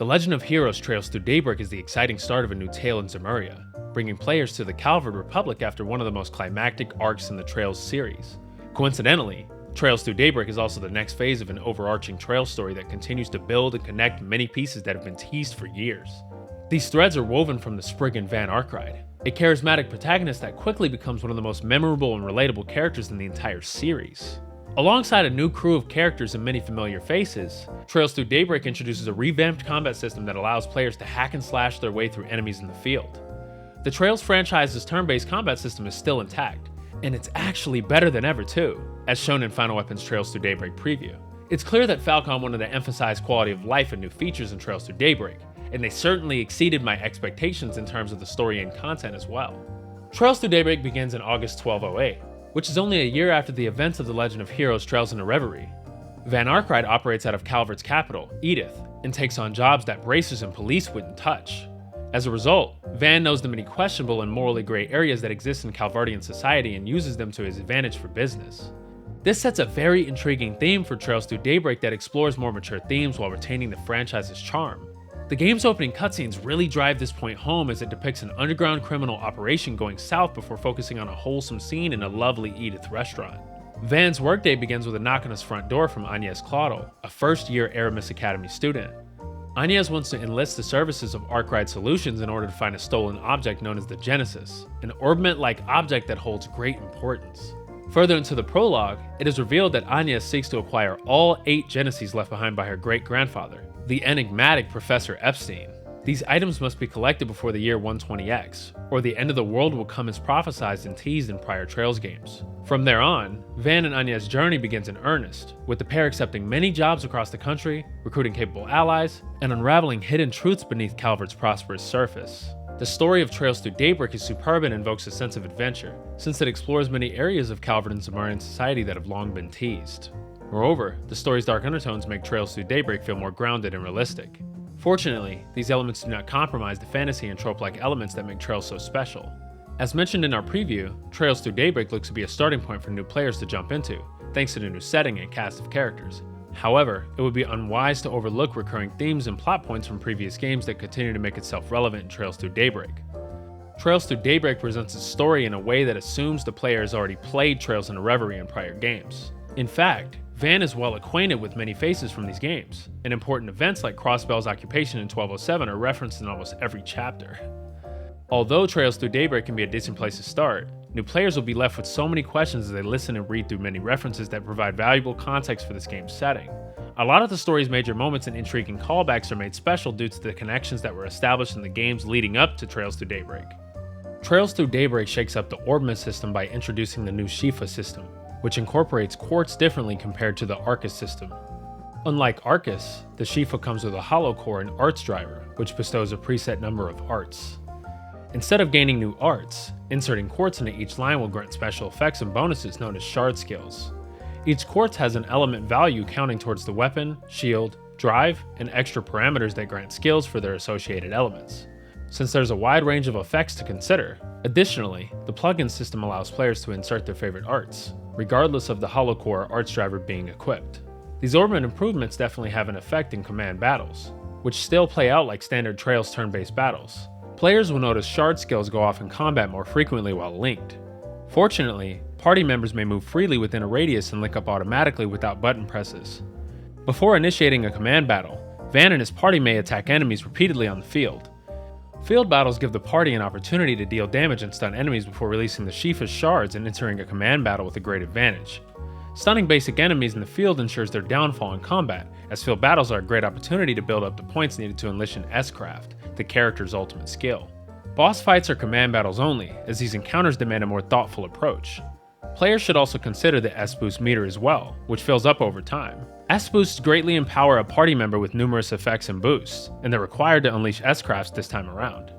The Legend of Heroes Trails Through Daybreak is the exciting start of a new tale in Zemuria, bringing players to the Calvard Republic after one of the most climactic arcs in the Trails series. Coincidentally, Trails Through Daybreak is also the next phase of an overarching Trails story that continues to build and connect many pieces that have been teased for years. These threads are woven from the Spriggan Van arc ride, a charismatic protagonist that quickly becomes one of the most memorable and relatable characters in the entire series. Alongside a new crew of characters and many familiar faces, Trails Through Daybreak introduces a revamped combat system that allows players to hack and slash their way through enemies in the field. The Trails franchise's turn-based combat system is still intact, and it's actually better than ever too, as shown in Final Weapons Trails Through Daybreak preview. It's clear that Falcom wanted to emphasize quality of life and new features in Trails Through Daybreak, and they certainly exceeded my expectations in terms of the story and content as well. Trails Through Daybreak begins in August 1208, which is only a year after the events of the Legend of Heroes Trails into Reverie. Van Arkwright operates out of Calvard's capital, Edith, and takes on jobs that bracers and police wouldn't touch. As a result, Van knows the many questionable and morally gray areas that exist in Calvardian society and uses them to his advantage for business. This sets a very intriguing theme for Trails Through Daybreak that explores more mature themes while retaining the franchise's charm. The game's opening cutscenes really drive this point home as it depicts an underground criminal operation going south before focusing on a wholesome scene in a lovely Edith restaurant. Van's workday begins with a knock on his front door from Agnes Claudel, a first-year Aramis Academy student. Agnes wants to enlist the services of Arkwright Solutions in order to find a stolen object known as the Genesis, an orbment-like object that holds great importance. Further into the prologue, it is revealed that Agnes seeks to acquire all 8 Genesis left behind by her great-grandfather, the enigmatic Professor Epstein. These items must be collected before the year 120X, or the end of the world will come as prophesized and teased in prior Trails games. From there on, Van and Agnes' journey begins in earnest, with the pair accepting many jobs across the country, recruiting capable allies, and unraveling hidden truths beneath Calvard's prosperous surface. The story of Trails Through Daybreak is superb and invokes a sense of adventure, since it explores many areas of Calvard and Zemurian society that have long been teased. Moreover, the story's dark undertones make Trails Through Daybreak feel more grounded and realistic. Fortunately, these elements do not compromise the fantasy and trope-like elements that make Trails so special. As mentioned in our preview, Trails Through Daybreak looks to be a starting point for new players to jump into, thanks to the new setting and cast of characters. However, it would be unwise to overlook recurring themes and plot points from previous games that continue to make itself relevant in Trails Through Daybreak. Trails Through Daybreak presents its story in a way that assumes the player has already played Trails into Reverie in prior games. In fact, Van is well acquainted with many faces from these games, and important events like Crossbell's occupation in 1207 are referenced in almost every chapter. Although Trails Through Daybreak can be a decent place to start, new players will be left with so many questions as they listen and read through many references that provide valuable context for this game's setting. A lot of the story's major moments and intriguing callbacks are made special due to the connections that were established in the games leading up to Trails Through Daybreak. Trails Through Daybreak shakes up the orbment system by introducing the new Shifa system, which incorporates quartz differently compared to the Arcus system. Unlike Arcus, the Shifa comes with a hollow core and arts driver, which bestows a preset number of arts. Instead of gaining new arts, inserting quartz into each line will grant special effects and bonuses known as shard skills. Each quartz has an element value counting towards the weapon, shield, drive, and extra parameters that grant skills for their associated elements. Since there's a wide range of effects to consider, additionally, the plugin system allows players to insert their favorite arts, regardless of the hollow core arts driver being equipped. These orbment improvements definitely have an effect in command battles, which still play out like standard Trails turn-based battles. Players will notice shard skills go off in combat more frequently while linked. Fortunately, party members may move freely within a radius and link up automatically without button presses. Before initiating a command battle, Van and his party may attack enemies repeatedly on the field. Field battles give the party an opportunity to deal damage and stun enemies before releasing the Shifa's shards and entering a command battle with a great advantage. Stunning basic enemies in the field ensures their downfall in combat, as field battles are a great opportunity to build up the points needed to unleash an S-Craft, the character's ultimate skill. Boss fights are command battles only, as these encounters demand a more thoughtful approach. Players should also consider the S-Boost meter as well, which fills up over time. S-Boosts greatly empower a party member with numerous effects and boosts, and they're required to unleash S-Crafts this time around.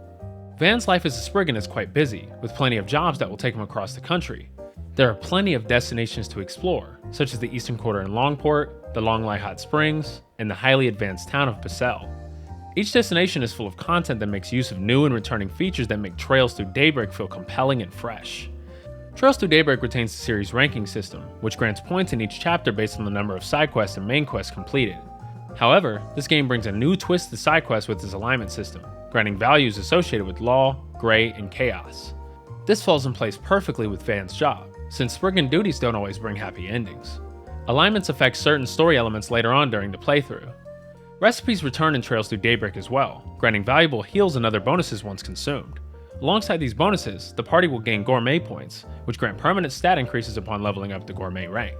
Van's life as a Spriggan is quite busy, with plenty of jobs that will take him across the country. There are plenty of destinations to explore, such as the Eastern Quarter in Longport, the Longlai Hot Springs, and the highly advanced town of Picel. Each destination is full of content that makes use of new and returning features that make Trails Through Daybreak feel compelling and fresh. Trails Through Daybreak retains the series' ranking system, which grants points in each chapter based on the number of side quests and main quests completed. However, this game brings a new twist to side quests with its alignment system, granting values associated with law, gray, and chaos. This falls in place perfectly with Van's job, since spriggan duties don't always bring happy endings. Alignments affect certain story elements later on during the playthrough. Recipes return in Trails Through Daybreak as well, granting valuable heals and other bonuses once consumed. Alongside these bonuses, the party will gain gourmet points, which grant permanent stat increases upon leveling up the gourmet rank.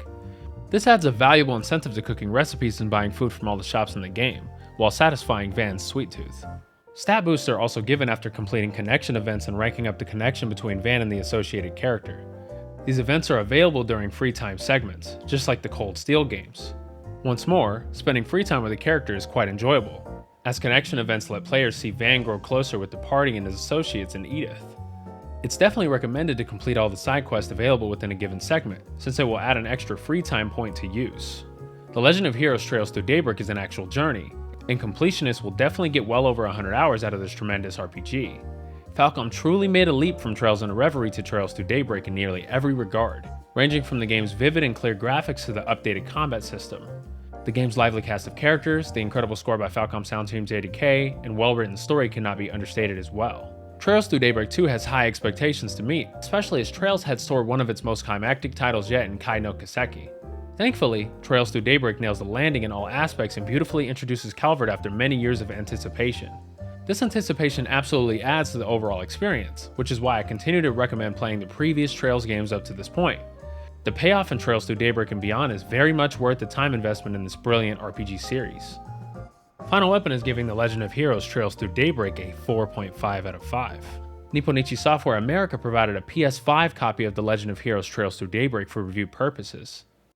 This adds a valuable incentive to cooking recipes and buying food from all the shops in the game, while satisfying Van's sweet tooth. Stat boosts are also given after completing connection events and ranking up the connection between Van and the associated character. These events are available during free time segments, just like the Cold Steel games. Once more, spending free time with a character is quite enjoyable, as connection events let players see Van grow closer with the party and his associates in Edith. It's definitely recommended to complete all the side quests available within a given segment, since it will add an extra free time point to use. The Legend of Heroes Trails Through Daybreak is an actual journey, and completionists will definitely get well over 100 hours out of this tremendous RPG. Falcom truly made a leap from Trails in a Reverie to Trails Through Daybreak in nearly every regard, ranging from the game's vivid and clear graphics to the updated combat system. The game's lively cast of characters, the incredible score by Falcom Sound Team JDK, and well-written story cannot be understated as well. Trails Through Daybreak 2 has high expectations to meet, especially as Trails heads toward one of its most climactic titles yet in Kai no Kiseki. Thankfully, Trails Through Daybreak nails the landing in all aspects and beautifully introduces Calvert after many years of anticipation. This anticipation absolutely adds to the overall experience, which is why I continue to recommend playing the previous Trails games up to this point. The payoff in Trails Through Daybreak and beyond is very much worth the time investment in this brilliant RPG series. Final Weapon is giving The Legend of Heroes Trails Through Daybreak a 4.5 out of 5. Nipponichi Software America provided a PS5 copy of The Legend of Heroes Trails Through Daybreak for review purposes.